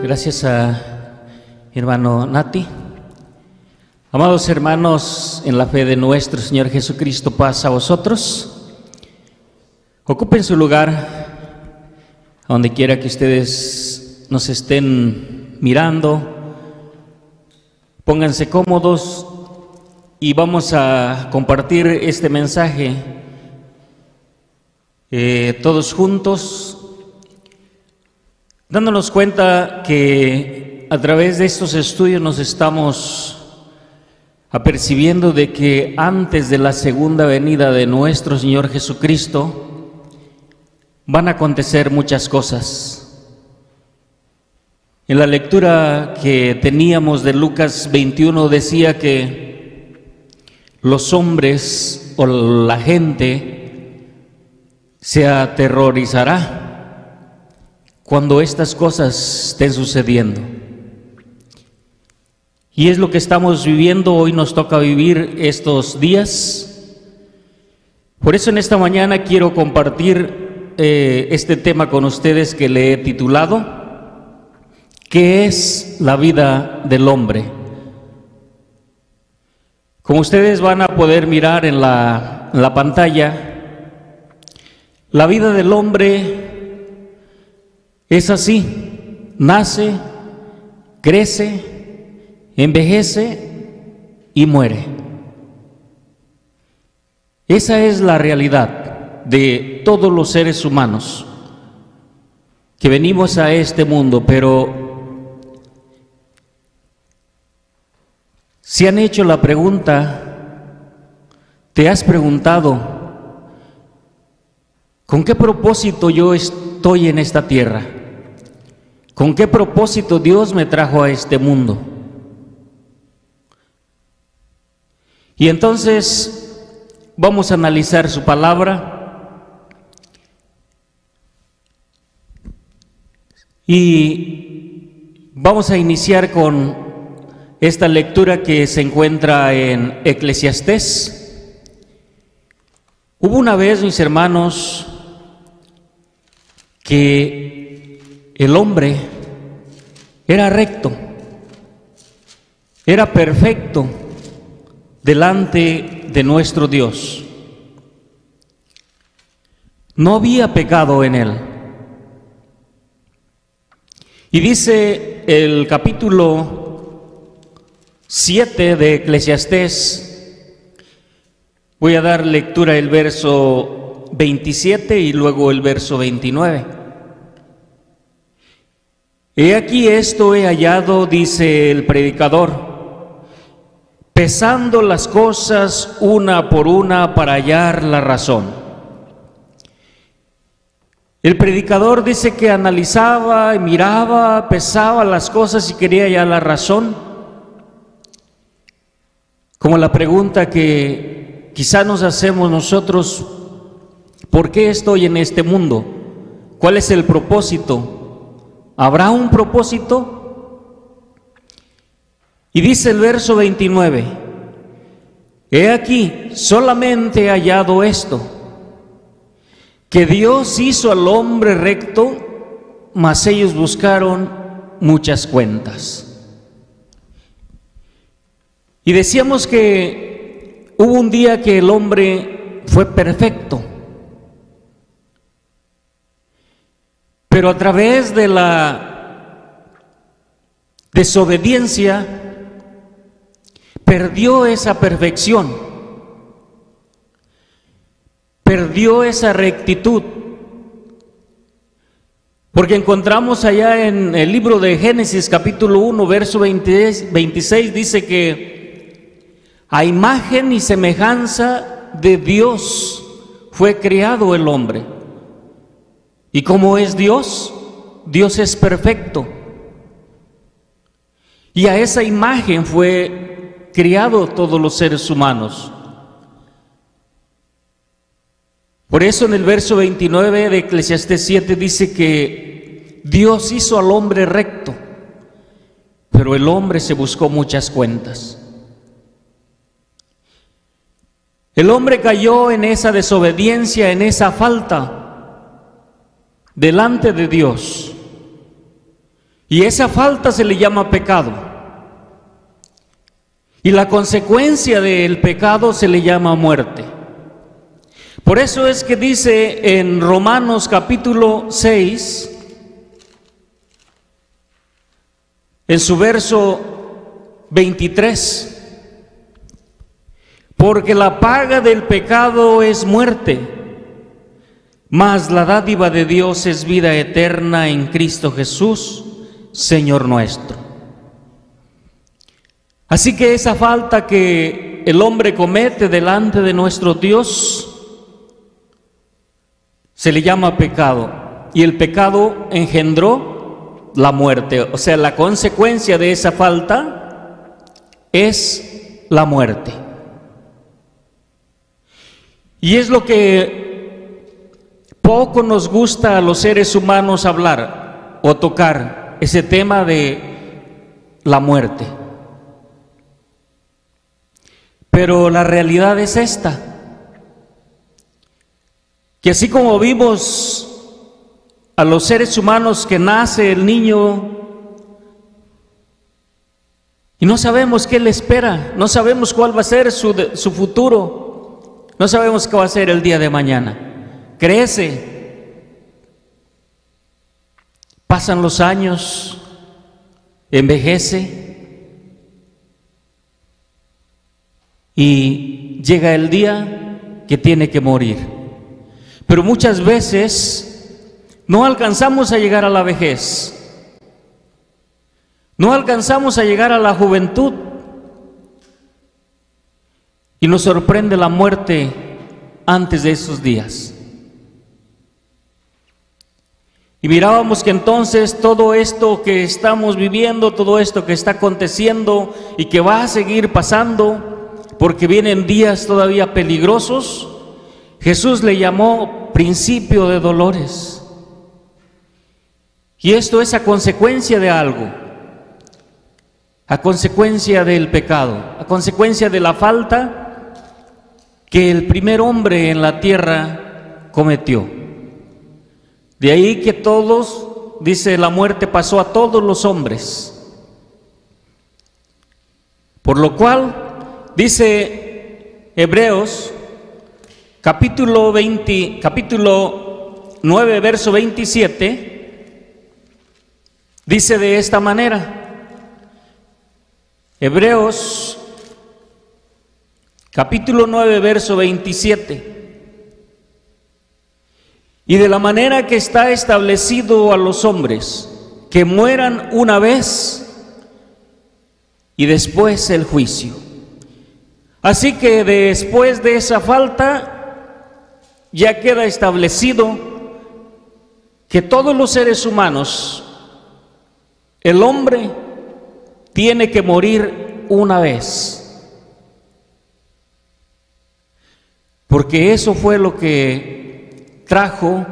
Gracias a mi hermano Nati. Amados hermanos, en la fe de nuestro Señor Jesucristo, paz a vosotros. Ocupen su lugar, a donde quiera que ustedes nos estén mirando. Pónganse cómodos y vamos a compartir este mensaje todos juntos, dándonos cuenta que a través de estos estudios nos estamos apercibiendo de que antes de la segunda venida de nuestro Señor Jesucristo van a acontecer muchas cosas. En la lectura que teníamos de Lucas 21 decía que los hombres o la gente se aterrorizará cuando estas cosas estén sucediendo. Y es lo que estamos viviendo, hoy nos toca vivir estos días. Por eso en esta mañana quiero compartir este tema con ustedes que le he titulado ¿Qué es la vida del hombre? Como ustedes van a poder mirar en la pantalla, la vida del hombre es así: nace, crece, envejece y muere. Esa es la realidad de todos los seres humanos que venimos a este mundo, pero si han hecho la pregunta, ¿te has preguntado con qué propósito yo estoy en esta tierra? ¿Con qué propósito Dios me trajo a este mundo? Y entonces vamos a analizar su palabra y vamos a iniciar con esta lectura que se encuentra en Eclesiastés. Hubo una vez, mis hermanos, que el hombre era recto, era perfecto delante de nuestro Dios. No había pecado en él. Y dice el capítulo 7 de Eclesiastés, voy a dar lectura el verso 27 y luego el verso 29. He aquí esto he hallado, dice el predicador, pesando las cosas una por una para hallar la razón. El predicador dice que analizaba, miraba, pesaba las cosas y quería hallar la razón. Como la pregunta que quizá nos hacemos nosotros: ¿por qué estoy en este mundo? ¿Cuál es el propósito? ¿Habrá un propósito? Y dice el verso 29, he aquí, solamente he hallado esto, que Dios hizo al hombre recto, mas ellos buscaron muchas cuentas. Y decíamos que hubo un día que el hombre fue perfecto, pero a través de la desobediencia perdió esa perfección, perdió esa rectitud, porque encontramos allá en el libro de Génesis capítulo 1 verso 26 dice que a imagen y semejanza de Dios fue creado el hombre. ¿Y cómo es Dios? Dios es perfecto. Y a esa imagen fue criado todos los seres humanos. Por eso en el verso 29 de Eclesiastés 7 dice que Dios hizo al hombre recto, pero el hombre se buscó muchas cuentas. El hombre cayó en esa desobediencia, en esa falta delante de Dios. Y esa falta se le llama pecado. Y la consecuencia del pecado se le llama muerte. Por eso es que dice en Romanos capítulo 6, en su verso 23, porque la paga del pecado es muerte, mas la dádiva de Dios es vida eterna en Cristo Jesús, Señor nuestro. Así que esa falta que el hombre comete delante de nuestro Dios se le llama pecado, y el pecado engendró la muerte. O sea, la consecuencia de esa falta es la muerte. Y es lo que poco nos gusta a los seres humanos hablar o tocar, ese tema de la muerte. Pero la realidad es esta, que así como vimos a los seres humanos que nace el niño y no sabemos qué le espera, no sabemos cuál va a ser su futuro, no sabemos qué va a ser el día de mañana. Crece, pasan los años, envejece y llega el día que tiene que morir. Pero muchas veces no alcanzamos a llegar a la vejez, no alcanzamos a llegar a la juventud y nos sorprende la muerte antes de esos días. Y mirábamos que entonces todo esto que estamos viviendo, todo esto que está aconteciendo y que va a seguir pasando, porque vienen días todavía peligrosos, Jesús le llamó principio de dolores. Y esto es a consecuencia de algo, a consecuencia del pecado, a consecuencia de la falta que el primer hombre en la tierra cometió. De ahí que todos, dice, la muerte pasó a todos los hombres. Por lo cual, dice Hebreos, capítulo 9, verso 27, dice de esta manera, Hebreos, capítulo 9, verso 27, y de la manera que está establecido a los hombres, que mueran una vez y después el juicio. Así que después de esa falta, ya queda establecido que todos los seres humanos, el hombre tiene que morir una vez, porque eso fue lo que trajo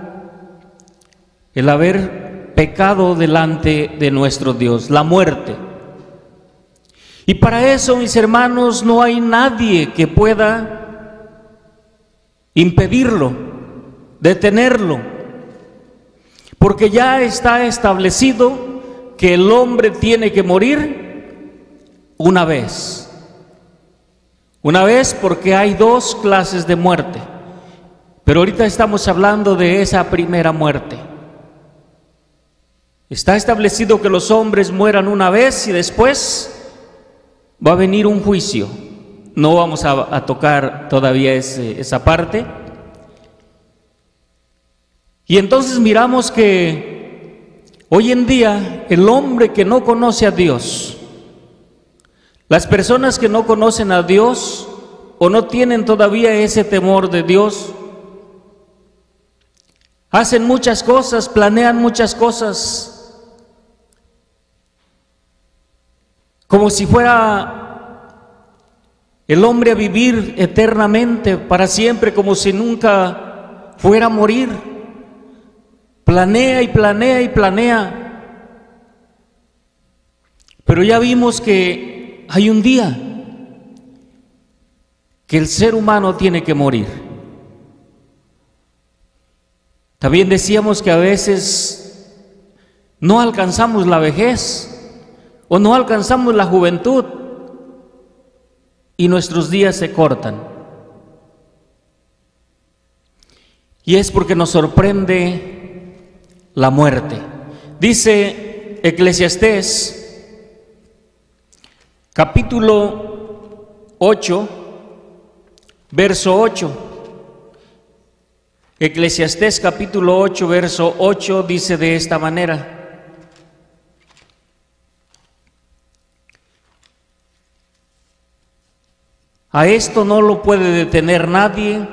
el haber pecado delante de nuestro Dios, la muerte. Y para eso, mis hermanos, no hay nadie que pueda impedirlo, detenerlo, porque ya está establecido que el hombre tiene que morir una vez porque hay dos clases de muerte, pero ahorita estamos hablando de esa primera muerte. Está establecido que los hombres mueran una vez y después va a venir un juicio. No vamos a tocar todavía esa parte. Y entonces miramos que hoy en día el hombre que no conoce a Dios, las personas que no conocen a Dios o no tienen todavía ese temor de Dios, hacen muchas cosas, planean muchas cosas, como si fuera el hombre a vivir eternamente, para siempre, como si nunca fuera a morir. Planea y planea y planea. Pero ya vimos que hay un día que el ser humano tiene que morir. También decíamos que a veces no alcanzamos la vejez o no alcanzamos la juventud y nuestros días se cortan. Y es porque nos sorprende la muerte. Dice Eclesiastés, capítulo 8, verso 8. Eclesiastés capítulo 8, verso 8 dice de esta manera: a esto no lo puede detener nadie,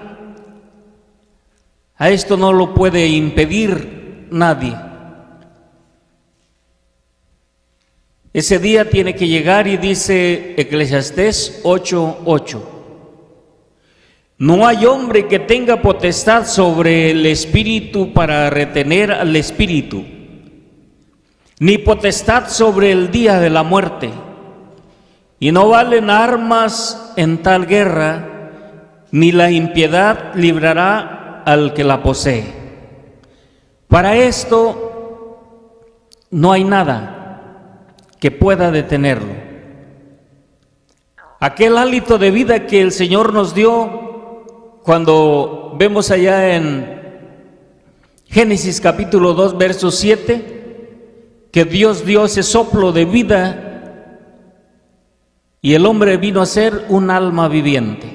a esto no lo puede impedir nadie. Ese día tiene que llegar, y dice Eclesiastés 8:8. No hay hombre que tenga potestad sobre el espíritu para retener al espíritu, ni potestad sobre el día de la muerte, y no valen armas en tal guerra, ni la impiedad librará al que la posee. Para esto no hay nada que pueda detenerlo. Aquel hálito de vida que el Señor nos dio, cuando vemos allá en Génesis capítulo 2, verso 7, que Dios dio ese soplo de vida y el hombre vino a ser un alma viviente.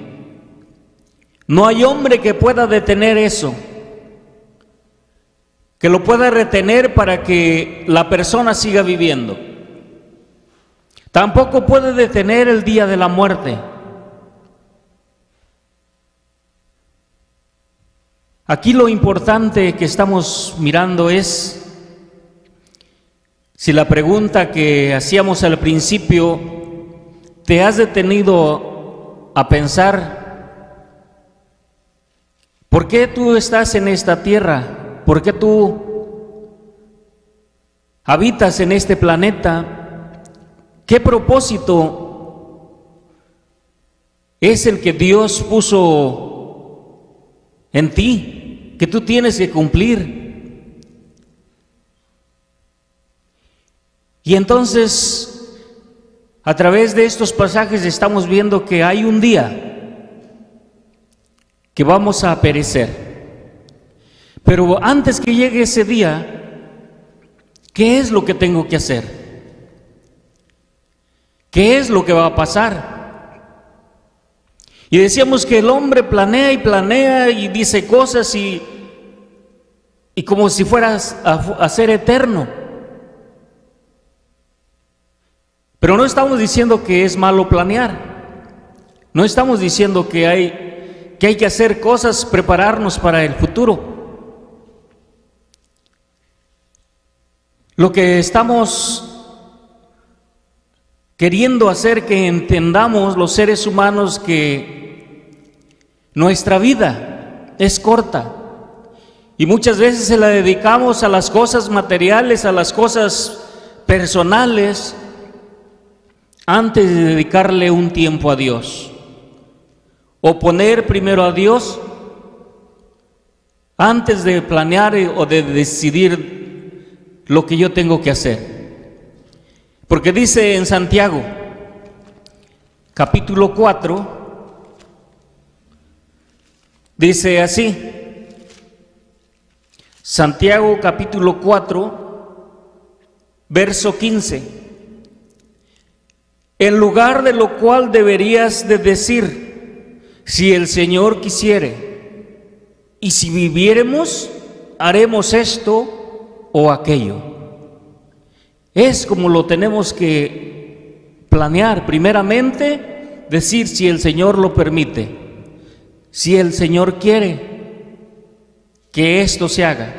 No hay hombre que pueda detener eso, que lo pueda retener para que la persona siga viviendo. Tampoco puede detener el día de la muerte. Aquí lo importante que estamos mirando es, si la pregunta que hacíamos al principio, ¿te has detenido a pensar por qué tú estás en esta tierra? ¿Por qué tú habitas en este planeta? ¿Qué propósito es el que Dios puso en ti, que tú tienes que cumplir? Y entonces, a través de estos pasajes estamos viendo que hay un día que vamos a perecer. Pero antes que llegue ese día, ¿qué es lo que tengo que hacer? ¿Qué es lo que va a pasar? Y decíamos que el hombre planea y planea y dice cosas y como si fueras a ser eterno. Pero no estamos diciendo que es malo planear. No estamos diciendo que hay que hacer cosas, prepararnos para el futuro. Lo que estamos queriendo hacer que entendamos los seres humanos que nuestra vida es corta y muchas veces se la dedicamos a las cosas materiales, a las cosas personales, antes de dedicarle un tiempo a Dios, o poner primero a Dios antes de planear o de decidir lo que yo tengo que hacer. Porque dice en Santiago, capítulo 4, dice así, Santiago capítulo 4, verso 15, en lugar de lo cual deberías de decir, si el Señor quisiere, y si viviéremos, haremos esto o aquello. Es como lo tenemos que planear. Primeramente, decir si el Señor lo permite, si el Señor quiere que esto se haga.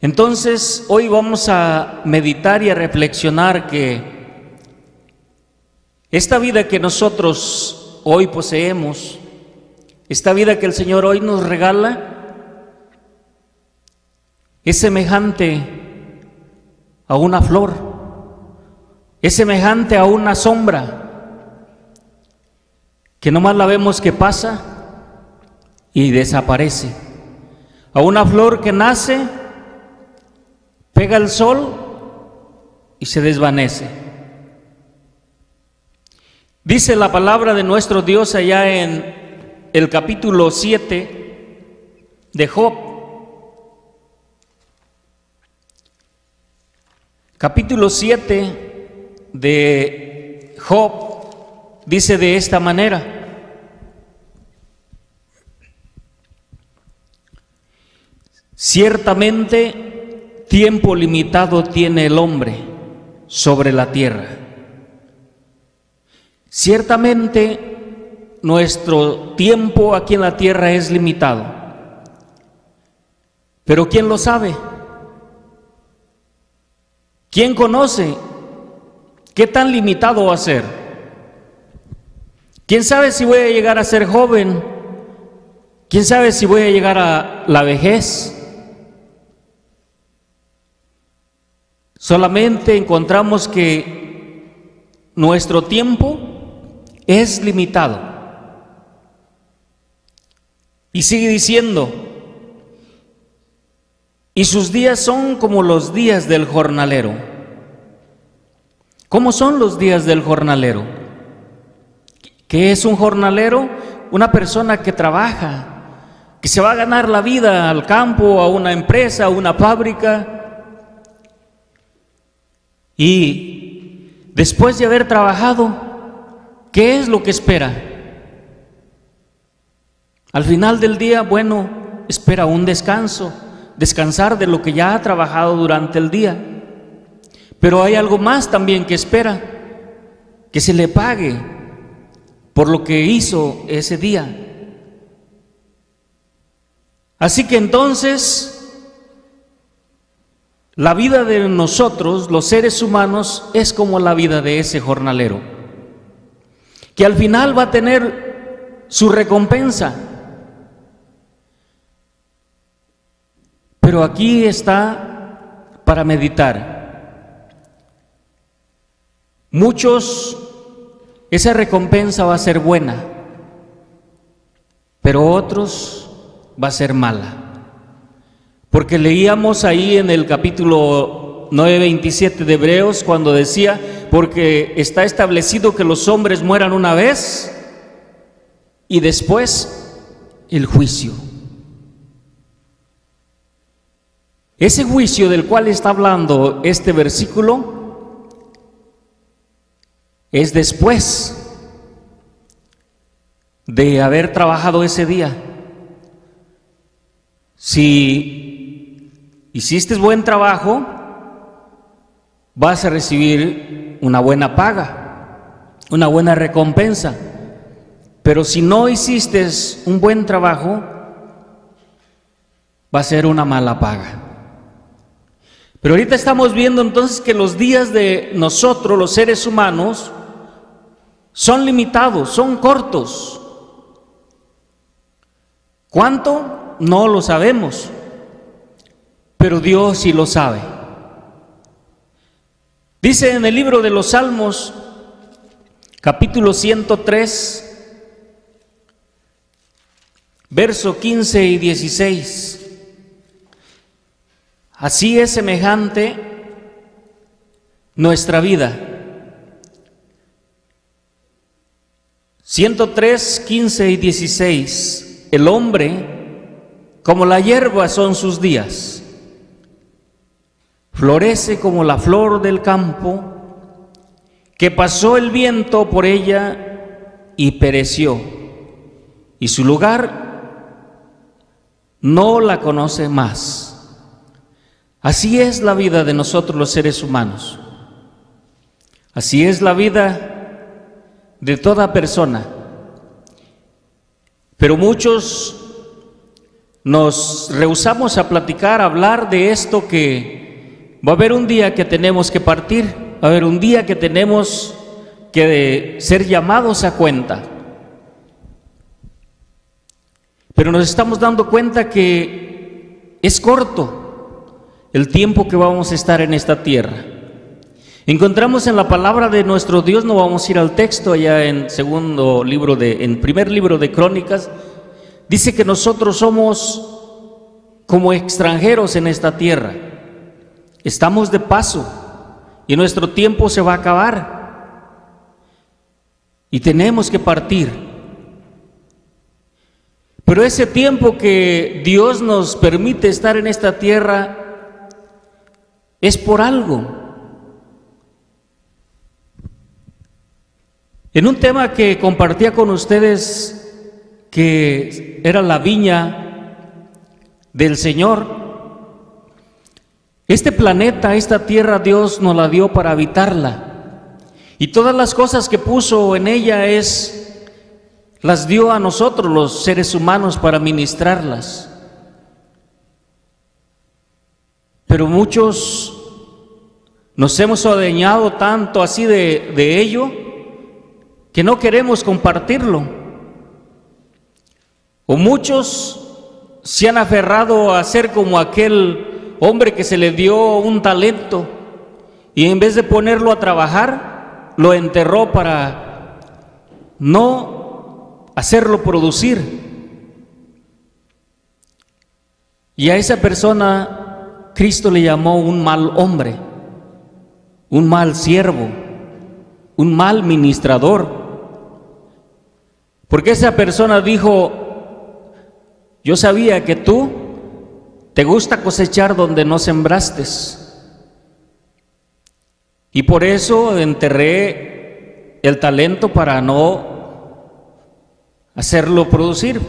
Entonces, hoy vamos a meditar y a reflexionar que esta vida que nosotros hoy poseemos, esta vida que el Señor hoy nos regala, es semejante a una flor, es semejante a una sombra, que nomás la vemos que pasa y desaparece. a una flor que nace, pega el sol y se desvanece. Dice la palabra de nuestro Dios allá en el capítulo 7 de Job. Capítulo 7 de Job dice de esta manera: ciertamente tiempo limitado tiene el hombre sobre la tierra. Ciertamente nuestro tiempo aquí en la tierra es limitado, pero ¿quién lo sabe? ¿Quién conoce qué tan limitado va a ser? ¿Quién sabe si voy a llegar a ser joven? ¿Quién sabe si voy a llegar a la vejez? Solamente encontramos que nuestro tiempo es limitado. Y sigue diciendo: y sus días son como los días del jornalero. ¿Cómo son los días del jornalero? ¿Qué es un jornalero? Una persona que trabaja, que se va a ganar la vida al campo, a una empresa, a una fábrica. Y después de haber trabajado, ¿qué es lo que espera? Al final del día, bueno, espera un descanso, descansar de lo que ya ha trabajado durante el día. Pero hay algo más también que espera: que se le pague por lo que hizo ese día. Así que entonces, la vida de nosotros, los seres humanos, es como la vida de ese jornalero, que al final va a tener su recompensa. Pero aquí está para meditar. Muchos, esa recompensa va a ser buena, pero otros va a ser mala. Porque leíamos ahí en el capítulo 9:27 de Hebreos, cuando decía: porque está establecido que los hombres mueran una vez y después el juicio. Ese juicio del cual está hablando este versículo es después de haber trabajado ese día. Si hiciste buen trabajo, vas a recibir una buena paga, una buena recompensa. Pero si no hiciste un buen trabajo, va a ser una mala paga. Pero ahorita estamos viendo entonces que los días de nosotros, los seres humanos, son limitados, son cortos. ¿Cuánto? No lo sabemos, pero Dios sí lo sabe. Dice en el libro de los Salmos, capítulo 103, verso 15 y 16. Así es semejante nuestra vida. 103, 15 y 16. El hombre, como la hierba son sus días, florece como la flor del campo, que pasó el viento por ella y pereció, y su lugar no la conoce más. Así es la vida de nosotros los seres humanos. Así es la vida de toda persona. Pero muchos nos rehusamos a platicar, a hablar de esto, que va a haber un día que tenemos que partir, va a haber un día que tenemos que ser llamados a cuenta. Pero nos estamos dando cuenta que es corto el tiempo que vamos a estar en esta tierra. Encontramos en la palabra de nuestro Dios, no vamos a ir al texto allá en primer libro de Crónicas, dice que nosotros somos como extranjeros en esta tierra. Estamos de paso y nuestro tiempo se va a acabar y tenemos que partir. Pero ese tiempo que Dios nos permite estar en esta tierra es por algo. En un tema que compartía con ustedes, que era la viña del Señor, este planeta, esta tierra, Dios nos la dio para habitarla, y todas las cosas que puso en ella las dio a nosotros los seres humanos para ministrarlas. Pero muchos nos hemos adueñado tanto así de ello que no queremos compartirlo. O muchos se han aferrado a ser como aquel hombre que se le dio un talento y en vez de ponerlo a trabajar, lo enterró para no hacerlo producir. Y a esa persona Cristo le llamó un mal hombre, un mal siervo, un mal ministrador. Porque esa persona dijo: yo sabía que tú te gusta cosechar donde no sembraste, y por eso enterré el talento para no hacerlo producir.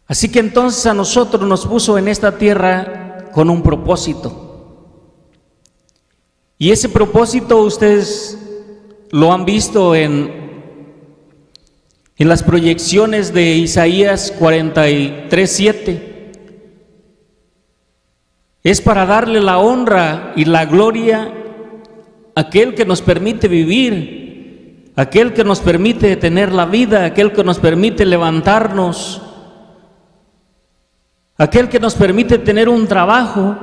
Así que entonces a nosotros nos puso en esta tierra con un propósito. Y ese propósito ustedes lo han visto en las proyecciones de Isaías 43:7. Es para darle la honra y la gloria a aquel que nos permite vivir, aquel que nos permite tener la vida, aquel que nos permite levantarnos, aquel que nos permite tener un trabajo,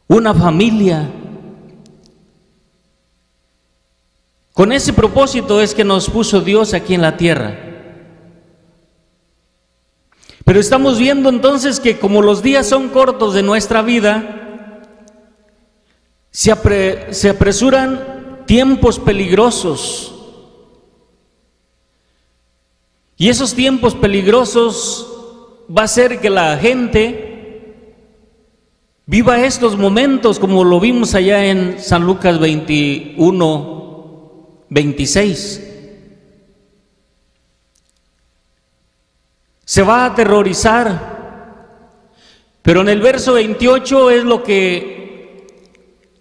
una familia. Con ese propósito es que nos puso Dios aquí en la tierra. Pero estamos viendo entonces que como los días son cortos de nuestra vida, se apresuran tiempos peligrosos. Y esos tiempos peligrosos va a hacer que la gente viva estos momentos como lo vimos allá en San Lucas 21:26. Se va a aterrorizar, pero en el verso 28 es lo que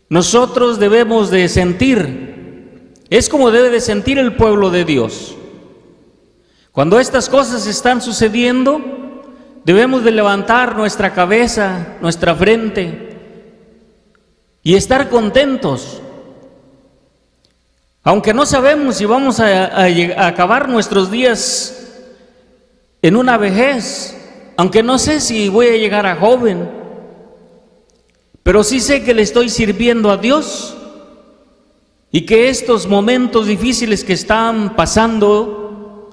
nosotros debemos de sentir. Es como debe de sentir el pueblo de Dios. Cuando estas cosas están sucediendo, debemos de levantar nuestra cabeza, nuestra frente y estar contentos. Aunque no sabemos si vamos a acabar nuestros días en una vejez, aunque no sé si voy a llegar a joven, pero sí sé que le estoy sirviendo a Dios y que estos momentos difíciles que están pasando,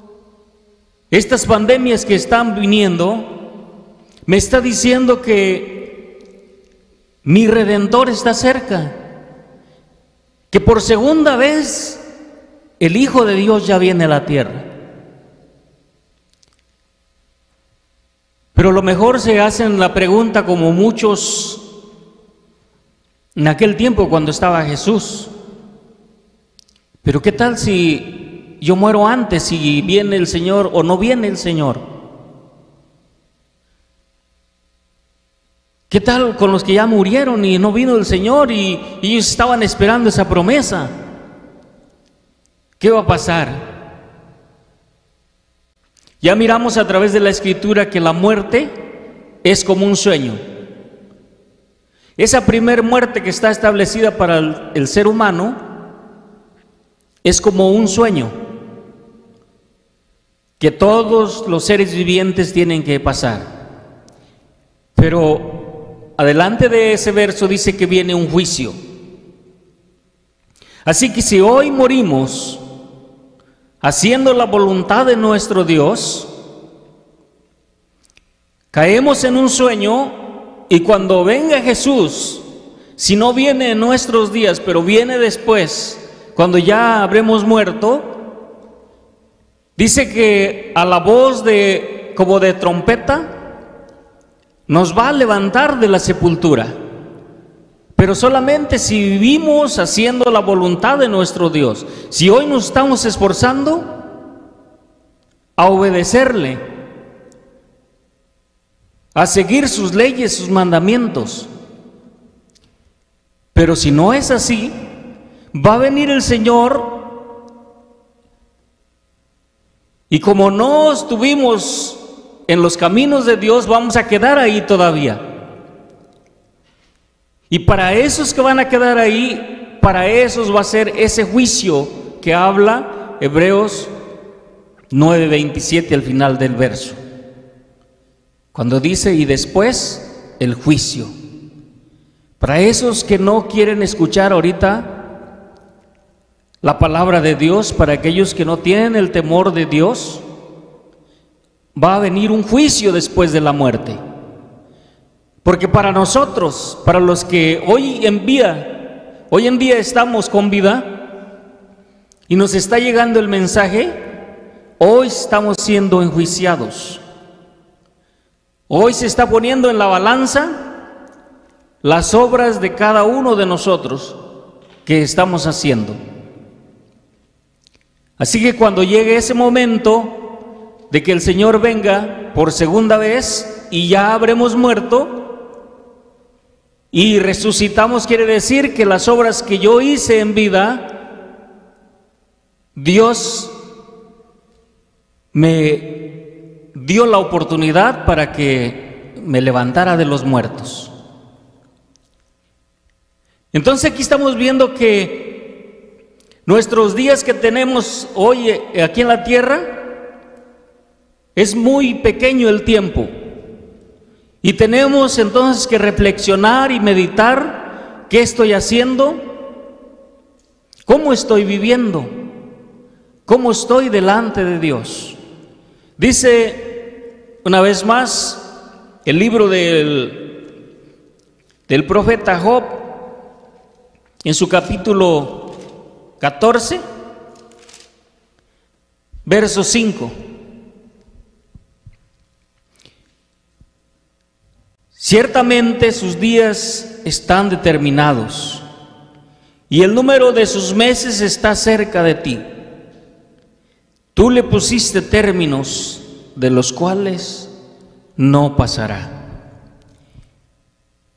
estas pandemias que están viniendo, me está diciendo que mi Redentor está cerca, que por segunda vez el Hijo de Dios ya viene a la tierra. Pero a lo mejor se hacen la pregunta, como muchos en aquel tiempo cuando estaba Jesús: pero ¿qué tal si yo muero antes, si viene el Señor o no viene el Señor? ¿Qué tal con los que ya murieron y no vino el Señor y ellos estaban esperando esa promesa? ¿Qué va a pasar? Ya miramos a través de la Escritura que la muerte es como un sueño. Esa primer muerte que está establecida para el ser humano es como un sueño que todos los seres vivientes tienen que pasar. Pero adelante de ese verso dice que viene un juicio. Así que si hoy morimos haciendo la voluntad de nuestro Dios, Caemos en un sueño y cuando venga Jesús, si no viene en nuestros días, pero viene después, cuando ya habremos muerto, dice que a la voz como de trompeta, nos va a levantar de la sepultura, pero solamente si vivimos haciendo la voluntad de nuestro Dios. Si hoy nos estamos esforzando a obedecerle, a seguir sus leyes, sus mandamientos, pero si no es así, va a venir el Señor y como no estuvimos en los caminos de Dios, vamos a quedar ahí todavía. Y para esos que van a quedar ahí, para esos va a ser ese juicio que habla Hebreos 9:27 al final del verso, cuando dice: y después el juicio. Para esos que no quieren escuchar ahorita la palabra de Dios, para aquellos que no tienen el temor de Dios, va a venir un juicio después de la muerte. Porque para nosotros, para los que hoy en día estamos con vida y nos está llegando el mensaje, hoy estamos siendo enjuiciados. Hoy se está poniendo en la balanza las obras de cada uno de nosotros que estamos haciendo. Así que cuando llegue ese momento de que el Señor venga por segunda vez y ya habremos muerto y resucitamos, quiere decir que las obras que yo hice en vida, Dios me dio la oportunidad para que me levantara de los muertos. Entonces aquí estamos viendo que nuestros días que tenemos hoy aquí en la tierra, es muy pequeño el tiempo. Y tenemos entonces que reflexionar y meditar: ¿qué estoy haciendo? ¿Cómo estoy viviendo? ¿Cómo estoy delante de Dios? Dice una vez más el libro del profeta Job, en su capítulo 14, verso 5. Ciertamente sus días están determinados y el número de sus meses está cerca de ti. Tú le pusiste términos de los cuales no pasará.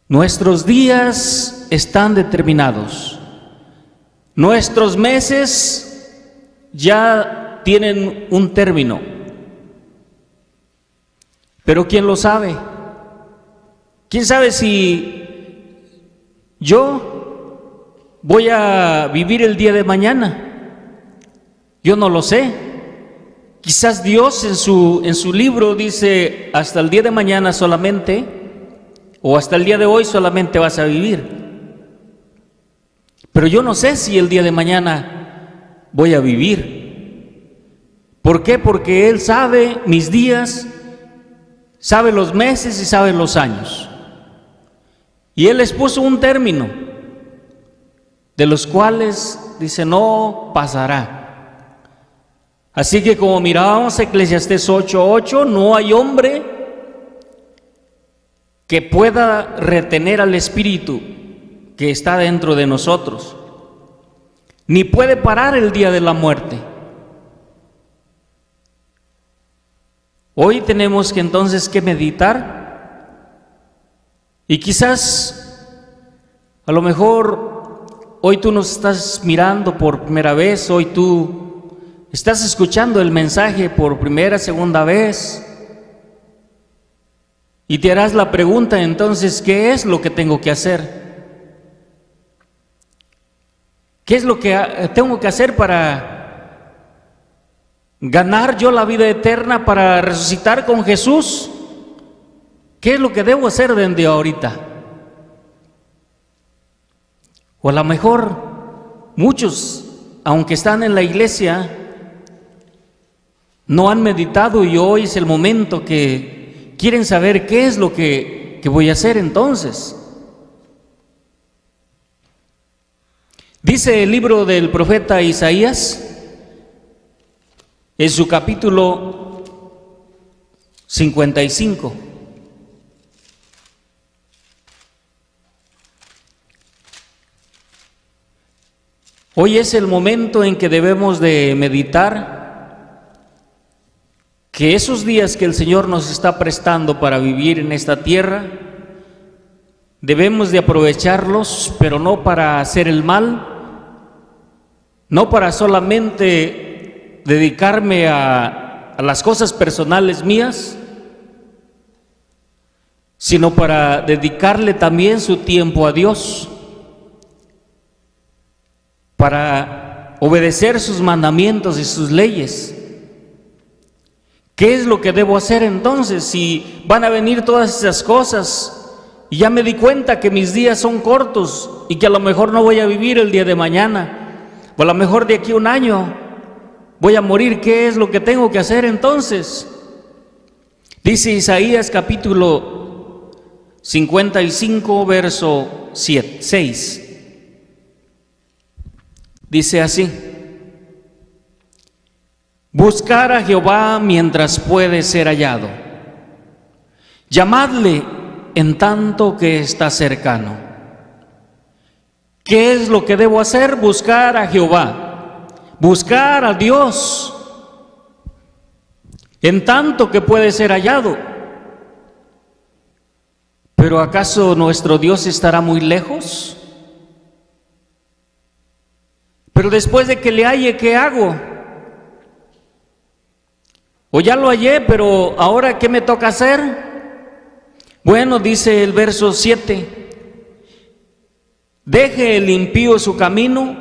Nuestros días están determinados. Nuestros meses ya tienen un término. Pero ¿quién lo sabe? ¿Quién sabe si yo voy a vivir el día de mañana? Yo no lo sé. Quizás Dios en su libro dice: hasta el día de mañana solamente, o hasta el día de hoy solamente vas a vivir. Pero yo no sé si el día de mañana voy a vivir. ¿Por qué? Porque Él sabe mis días, sabe los meses y sabe los años. Y Él les puso un término, de los cuales dice: no pasará. Así que como mirábamos Eclesiastés 8:8, no hay hombre que pueda retener al Espíritu que está dentro de nosotros, ni puede parar el día de la muerte. Hoy tenemos que entonces que meditar. Y quizás, a lo mejor, hoy tú nos estás mirando por primera vez, hoy tú estás escuchando el mensaje por primera, segunda vez, y te harás la pregunta entonces: ¿qué es lo que tengo que hacer? ¿Qué es lo que tengo que hacer para ganar yo la vida eterna, para resucitar con Jesús? ¿Qué es lo que debo hacer desde ahorita? O a lo mejor muchos, aunque están en la iglesia, no han meditado y hoy es el momento que quieren saber qué es lo que voy a hacer entonces. Dice el libro del profeta Isaías, en su capítulo 55. Hoy es el momento en que debemos de meditar que esos días que el Señor nos está prestando para vivir en esta tierra, debemos de aprovecharlos, pero no para hacer el mal, no para solamente dedicarme a las cosas personales mías, sino para dedicarle también su tiempo a Dios, para obedecer sus mandamientos y sus leyes. ¿Qué es lo que debo hacer entonces si van a venir todas esas cosas y ya me di cuenta que mis días son cortos y que a lo mejor no voy a vivir el día de mañana, o a lo mejor de aquí a un año voy a morir? ¿Qué es lo que tengo que hacer entonces? Dice Isaías capítulo 55, verso 6. Dice así: buscar a Jehová mientras puede ser hallado, llamadle en tanto que está cercano. ¿Qué es lo que debo hacer? Buscar a Jehová, buscar a Dios en tanto que puede ser hallado. ¿Pero acaso nuestro Dios estará muy lejos? Pero después de que le halle, ¿qué hago? O ya lo hallé, pero ahora ¿qué me toca hacer? Bueno, dice el verso 7, deje el impío su camino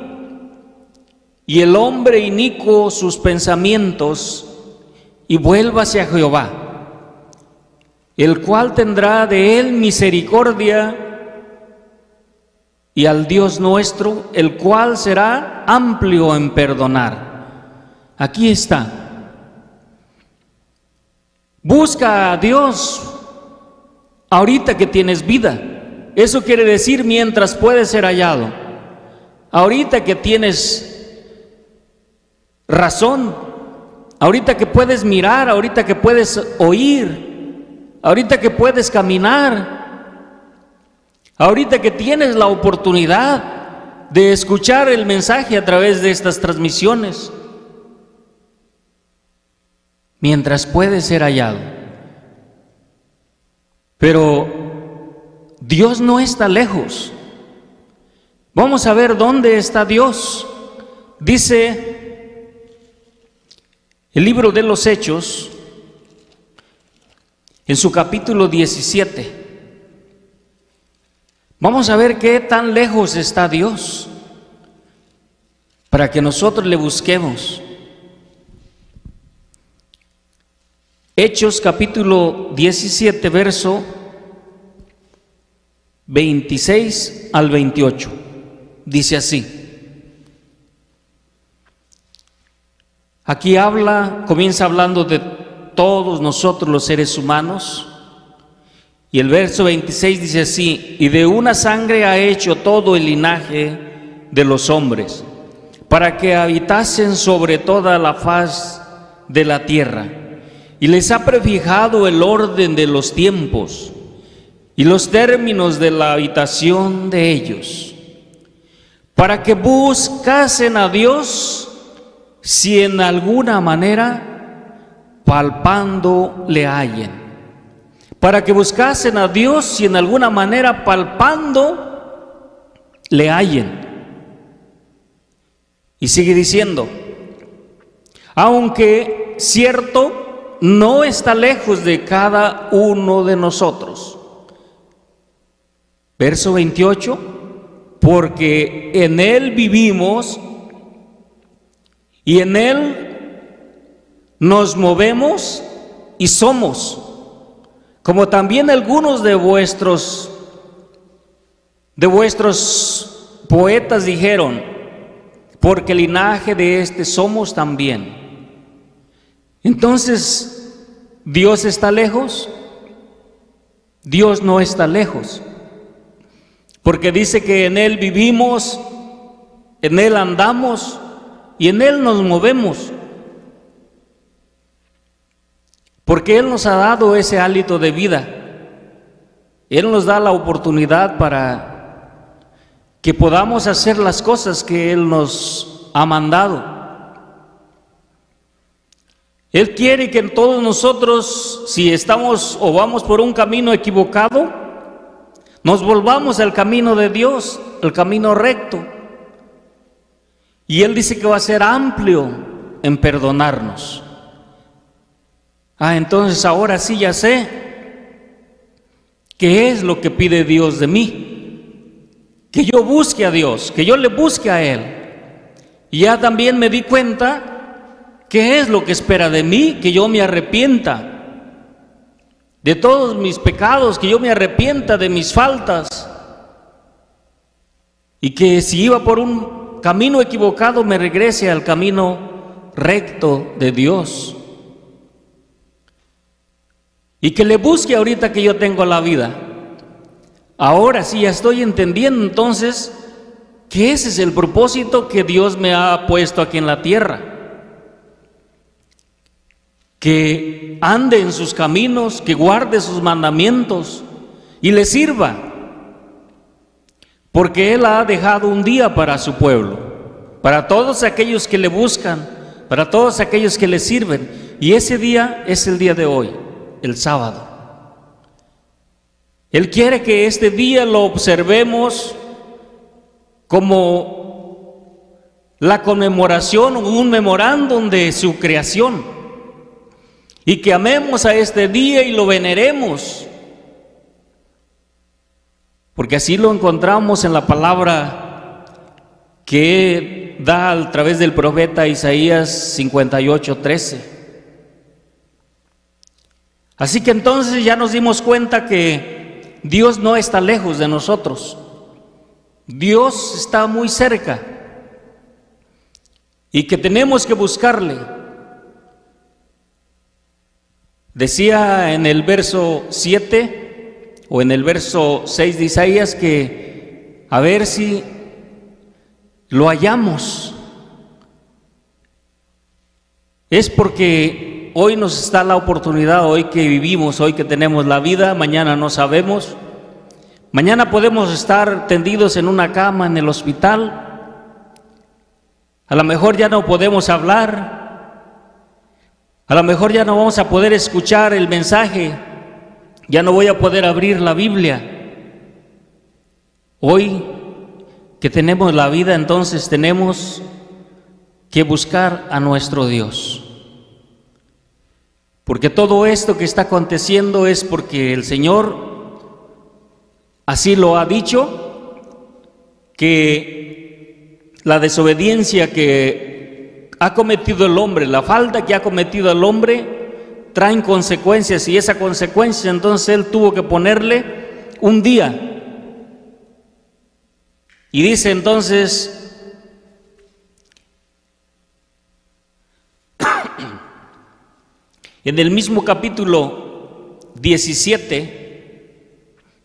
y el hombre inicuo sus pensamientos, y vuélvase a Jehová, el cual tendrá de él misericordia, y al Dios nuestro, el cual será amplio en perdonar. Aquí está. Busca a Dios ahorita que tienes vida. Eso quiere decir mientras puede ser hallado. Ahorita que tienes razón, ahorita que puedes mirar, ahorita que puedes oír, ahorita que puedes caminar, ahorita que tienes la oportunidad de escuchar el mensaje a través de estas transmisiones, mientras puede ser hallado. Pero Dios no está lejos. Vamos a ver dónde está Dios. Dice el libro de los Hechos, en su capítulo 17. Vamos a ver qué tan lejos está Dios para que nosotros le busquemos. Hechos capítulo 17, verso 26 al 28. Dice así. Aquí comienza hablando de todos nosotros los seres humanos. Y el verso 26 dice así: y de una sangre ha hecho todo el linaje de los hombres, para que habitasen sobre toda la faz de la tierra, y les ha prefijado el orden de los tiempos y los términos de la habitación de ellos, para que buscasen a Dios, si en alguna manera palpando le hallen. Para que buscasen a Dios, si en alguna manera palpando le hallen. Y sigue diciendo: aunque cierto, no está lejos de cada uno de nosotros. Verso 28, porque en Él vivimos y en Él nos movemos y somos. Como también algunos de vuestros poetas dijeron, porque linaje de este somos también. Entonces, ¿Dios está lejos? Dios no está lejos, porque dice que en Él vivimos, en Él andamos y en Él nos movemos, porque Él nos ha dado ese hálito de vida. Él nos da la oportunidad para que podamos hacer las cosas que Él nos ha mandado. Él quiere que todos nosotros, si estamos o vamos por un camino equivocado, nos volvamos al camino de Dios, el camino recto. Y Él dice que va a ser amplio en perdonarnos. Entonces ahora sí ya sé qué es lo que pide Dios de mí. Que yo busque a Dios, que yo le busque a Él. Y ya también me di cuenta qué es lo que espera de mí, que yo me arrepienta de todos mis pecados, que yo me arrepienta de mis faltas. Y que si iba por un camino equivocado, me regrese al camino recto de Dios. Y que le busque ahorita que yo tengo la vida. Ahora sí ya estoy entendiendo entonces que ese es el propósito que Dios me ha puesto aquí en la tierra. Que ande en sus caminos, que guarde sus mandamientos y le sirva. Porque Él ha dejado un día para su pueblo, para todos aquellos que le buscan, para todos aquellos que le sirven. Y ese día es el día de hoy, el sábado. Él quiere que este día lo observemos como la conmemoración o un memorándum de su creación, y que amemos a este día y lo veneremos, porque así lo encontramos en la palabra que da a través del profeta Isaías 58:13. Así que entonces ya nos dimos cuenta que Dios no está lejos de nosotros. Dios está muy cerca y que tenemos que buscarle. Decía en el verso 7 o en el verso 6 de Isaías que a ver si lo hallamos. Es porque hoy nos está la oportunidad, hoy que vivimos, hoy que tenemos la vida, mañana no sabemos. Mañana podemos estar tendidos en una cama en el hospital. A lo mejor ya no podemos hablar. A lo mejor ya no vamos a poder escuchar el mensaje. Ya no voy a poder abrir la Biblia. Hoy que tenemos la vida, entonces tenemos que buscar a nuestro Dios. Porque todo esto que está aconteciendo es porque el Señor así lo ha dicho, que la desobediencia que ha cometido el hombre, la falta que ha cometido el hombre, traen consecuencias, y esa consecuencia entonces Él tuvo que ponerle un día. Y dice entonces, en el mismo capítulo 17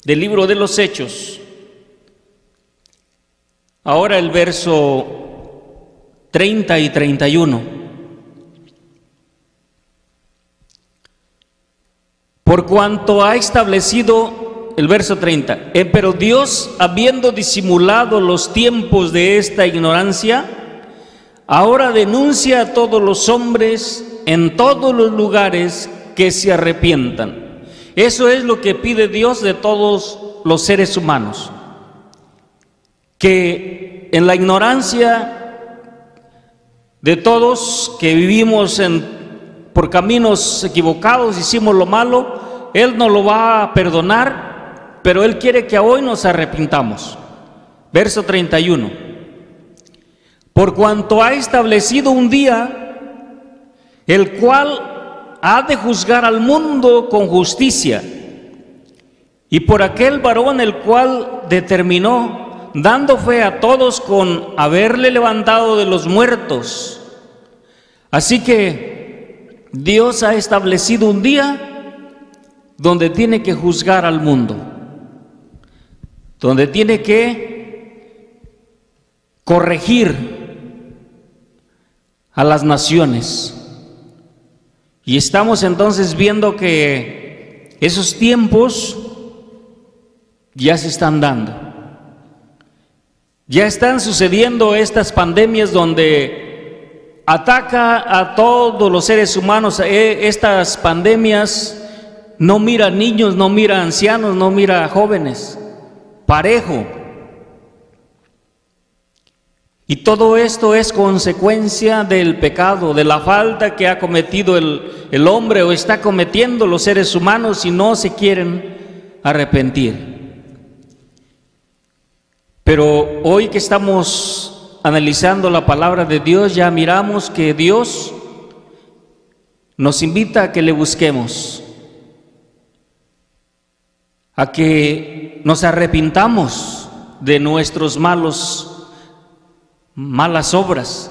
del libro de los Hechos, ahora el verso 30 y 31. Por cuanto ha establecido, el verso 30, pero Dios, habiendo disimulado los tiempos de esta ignorancia, ahora denuncia a todos los hombres en todos los lugares que se arrepientan. Eso es lo que pide Dios de todos los seres humanos, que en la ignorancia de todos que vivimos por caminos equivocados, hicimos lo malo, Él nos lo va a perdonar, pero Él quiere que hoy nos arrepintamos. Verso 31. Por cuanto ha establecido un día, el cual ha de juzgar al mundo con justicia, y por aquel varón el cual determinó, dando fe a todos con haberle levantado de los muertos. Así que Dios ha establecido un día donde tiene que juzgar al mundo, donde tiene que corregir a las naciones. Y estamos entonces viendo que esos tiempos ya se están dando. Ya están sucediendo estas pandemias donde ataca a todos los seres humanos. Estas pandemias no mira a niños, no mira a ancianos, no mira a jóvenes, parejo. Y todo esto es consecuencia del pecado, de la falta que ha cometido el hombre o está cometiendo los seres humanos y no se quieren arrepentir. Pero hoy que estamos analizando la palabra de Dios, ya miramos que Dios nos invita a que le busquemos, a que nos arrepintamos de nuestros malas obras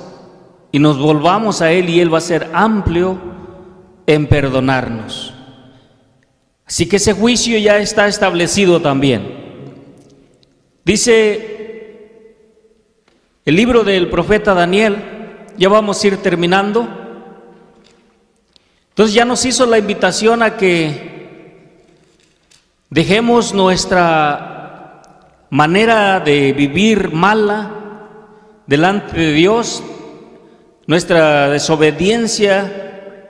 y nos volvamos a Él, y Él va a ser amplio en perdonarnos. Así que ese juicio ya está establecido también. Dice el libro del profeta Daniel, ya vamos a ir terminando. Entonces ya nos hizo la invitación a que dejemos nuestra manera de vivir mala delante de Dios, nuestra desobediencia,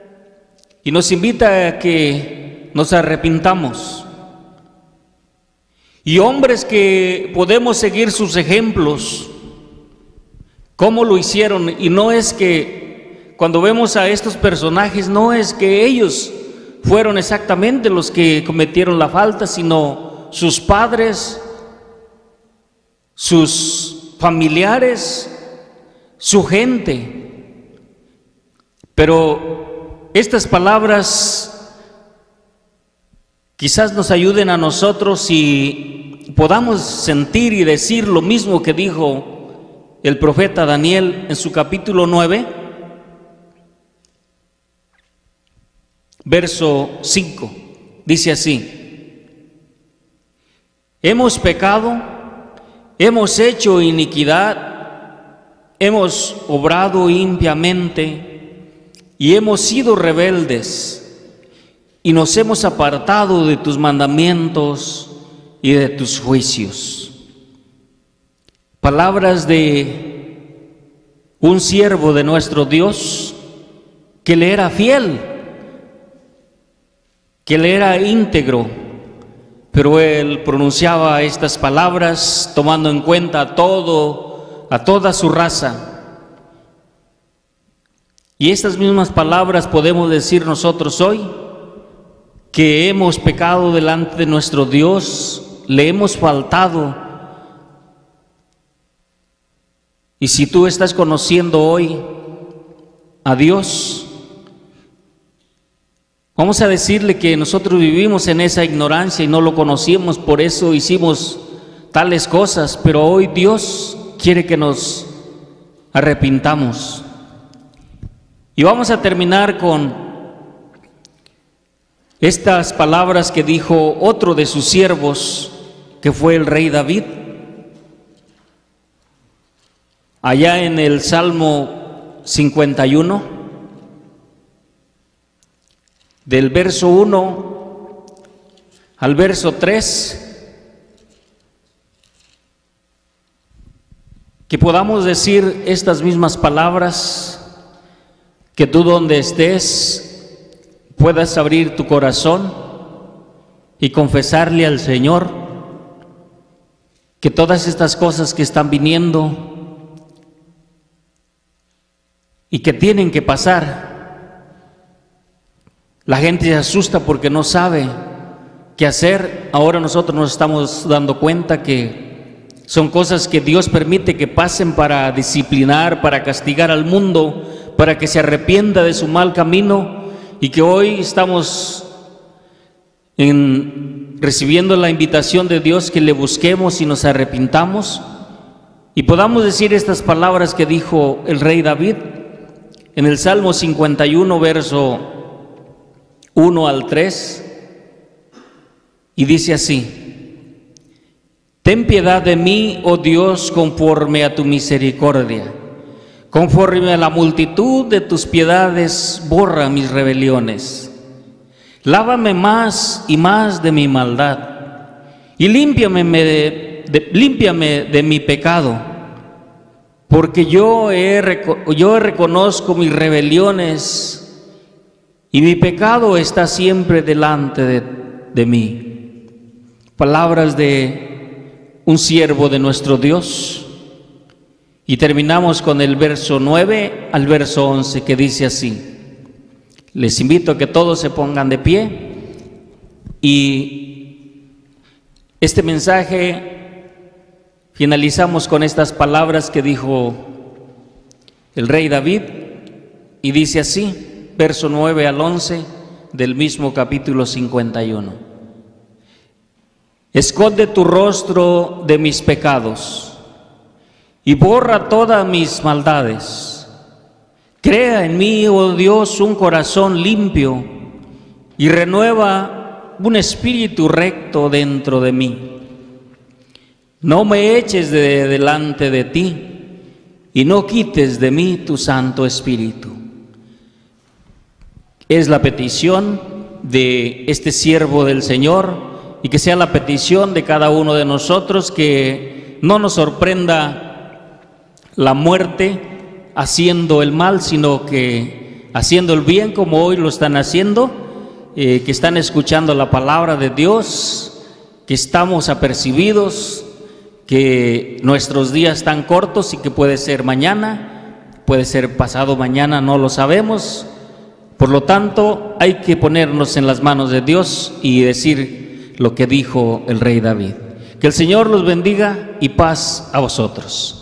y nos invita a que nos arrepintamos. Y hombres que podemos seguir sus ejemplos, cómo lo hicieron, y no es que cuando vemos a estos personajes, no es que ellos fueron exactamente los que cometieron la falta, sino sus padres, sus familiares, su gente. Pero estas palabras quizás nos ayuden a nosotros y podamos sentir y decir lo mismo que dijo el profeta Daniel en su capítulo 9, verso 5. Dice así: hemos pecado, hemos hecho iniquidad, hemos obrado impiamente y hemos sido rebeldes, y nos hemos apartado de tus mandamientos y de tus juicios. Palabras de un siervo de nuestro Dios que le era fiel, que le era íntegro, pero él pronunciaba estas palabras tomando en cuenta a toda su raza. Y estas mismas palabras podemos decir nosotros hoy, que hemos pecado delante de nuestro Dios, le hemos faltado. Y si tú estás conociendo hoy a Dios, vamos a decirle que nosotros vivimos en esa ignorancia y no lo conocíamos, por eso hicimos tales cosas, pero hoy Dios quiere que nos arrepintamos. Y vamos a terminar con estas palabras que dijo otro de sus siervos, que fue el rey David, allá en el Salmo 51, del verso 1 al verso 3, que podamos decir estas mismas palabras, que tú donde estés puedas abrir tu corazón y confesarle al Señor que todas estas cosas que están viniendo y que tienen que pasar, la gente se asusta porque no sabe qué hacer. Ahora nosotros nos estamos dando cuenta que son cosas que Dios permite que pasen para disciplinar, para castigar al mundo, para que se arrepienta de su mal camino. Y que hoy estamos recibiendo la invitación de Dios que le busquemos y nos arrepintamos y podamos decir estas palabras que dijo el rey David en el Salmo 51, verso 1 al 3. Y dice así: ten piedad de mí, oh Dios, conforme a tu misericordia. Conforme a la multitud de tus piedades, borra mis rebeliones. Lávame más y más de mi maldad, y límpiame de mi pecado, porque yo reconozco mis rebeliones, y mi pecado está siempre delante de mí. Palabras de un siervo de nuestro Dios. Y terminamos con el verso 9 al verso 11, que dice así. Les invito a que todos se pongan de pie, y este mensaje finalizamos con estas palabras que dijo el rey David, y dice así, verso 9 al 11 del mismo capítulo 51. Esconde tu rostro de mis pecados y borra todas mis maldades. Crea en mí, oh Dios, un corazón limpio, y renueva un espíritu recto dentro de mí. No me eches de delante de ti, y no quites de mí tu Santo Espíritu. Es la petición de este siervo del Señor, y que sea la petición de cada uno de nosotros, que no nos sorprenda la muerte haciendo el mal, sino que haciendo el bien, como hoy lo están haciendo, que están escuchando la palabra de Dios, que estamos apercibidos, que nuestros días están cortos y que puede ser mañana, puede ser pasado mañana, no lo sabemos. Por lo tanto, hay que ponernos en las manos de Dios y decir lo que dijo el rey David. Que el Señor los bendiga y paz a vosotros.